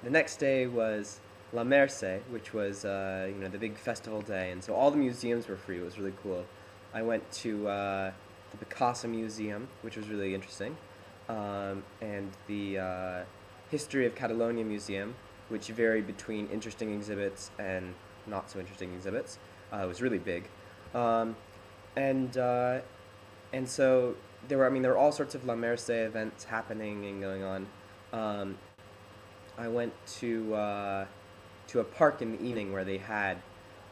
the next day was La Merce, which was the big festival day, and so all the museums were free. It was really cool. I went to the Picasso Museum, which was really interesting, and the History of Catalonia Museum, which varied between interesting exhibits and not so interesting exhibits. It was really big, um, and and so there were all sorts of La Merce events happening and going on. Um, I went to a park in the evening where they had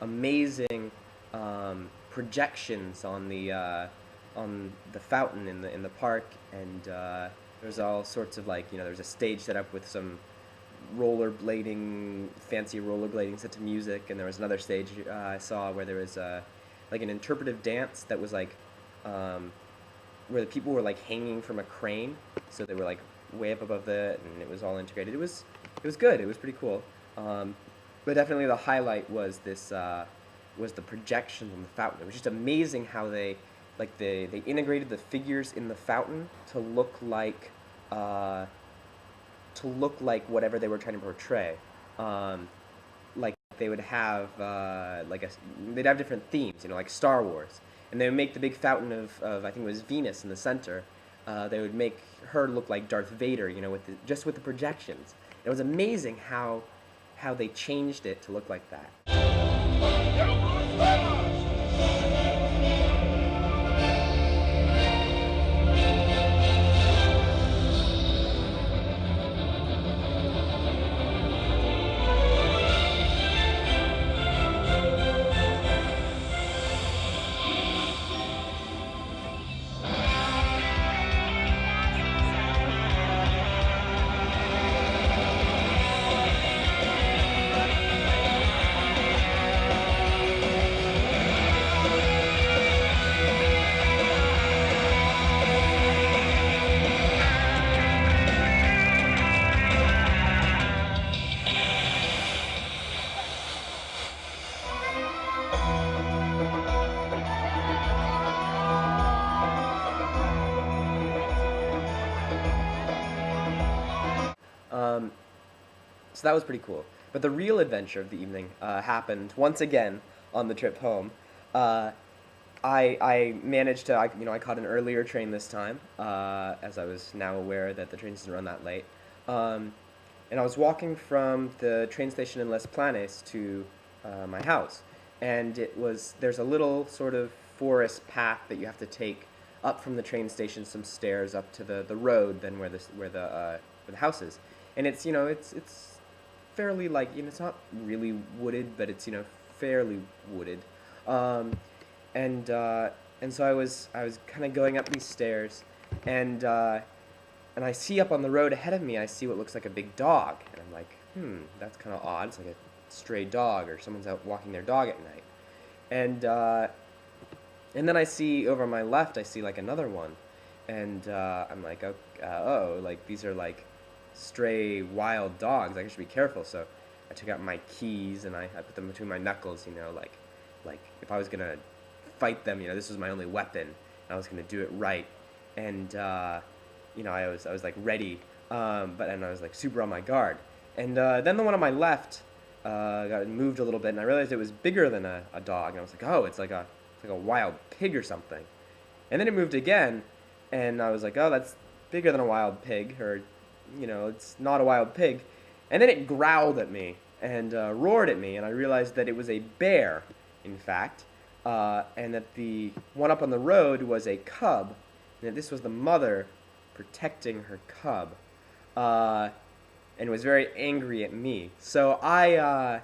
amazing projections on the fountain in the park, and there was all sorts of there was a stage set up with some fancy rollerblading set to music, and there was another stage I saw where there was like an interpretive dance that was um, where the people were like hanging from a crane, so they were like way up above it, and it was all integrated. It was good. It was pretty cool. Um, but definitely the highlight was this was the projections on the fountain. It was just amazing how they integrated the figures in the fountain uh, to look like whatever they were trying to portray. Um, like they would have they'd have different themes, like Star Wars, and they would make the big fountain of I think it was Venus in the center. They would make her look like Darth Vader, just with the projections. It was amazing how they changed it to look like that. Um, so that was pretty cool. But the real adventure of the evening happened once again on the trip home. Uh, I managed to I caught an earlier train this time, as I was now aware that the trains didn't run that late. Um, and I was walking from the train station in Les Planes to my house, and there's a little sort of forest path that you have to take up from the train station, some stairs up to the road, then where the house is, and it's fairly it's not really wooded, but it's fairly wooded. Um, and so I was kind of going up these stairs, and and I see up on the road ahead of me, I see what looks like a big dog, and I'm like, that's kind of odd. It's like a stray dog, or someone's out walking their dog at night, and and then I see over on my left, I see like another one, and I'm like, oh, like these are like stray wild dogs. I should be careful. So I took out my keys and I put them between my knuckles, like if I was gonna fight them, this was my only weapon. And I was gonna do it right, and I was like ready, and I was like super on my guard. And then the one on my left got moved a little bit, and I realized it was bigger than a dog. And I was like, oh, it's like a wild pig or something. And then it moved again, and I was like, oh, that's bigger than a wild pig, or it's not a wild pig. And then it growled at me and roared at me, and I realized that it was a bear, in fact, and that the one up on the road was a cub, and that this was the mother protecting her cub, and was very angry at me. So I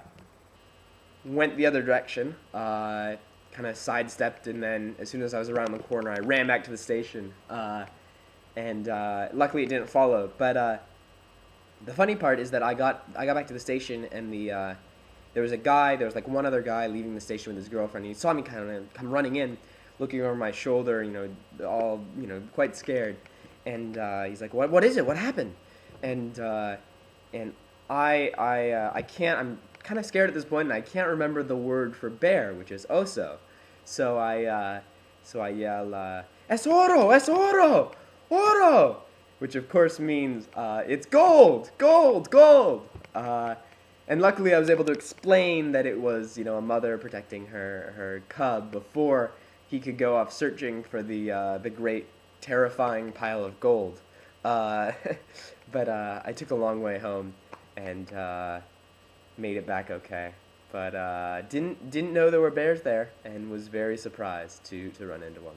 went the other direction, kind of sidestepped, and then as soon as I was around the corner, I ran back to the station, and luckily it didn't follow. But the funny part is that I got back to the station, and there was like one other guy leaving the station with his girlfriend, and he saw me kind of come running in, looking over my shoulder, all quite scared, and he's like, what is it? What happened? And and I can't. I'm kind of scared at this point, and I can't remember the word for bear, which is oso. So I yell, "Es oro! Es oro! Oro!" Which of course means it's gold, gold, gold. Uh, and luckily, I was able to explain that it was, a mother protecting her cub before he could go off searching for the great, terrifying pile of gold. Uh, but I took a long way home and made it back okay. But didn't know there were bears there, and was very surprised to run into one.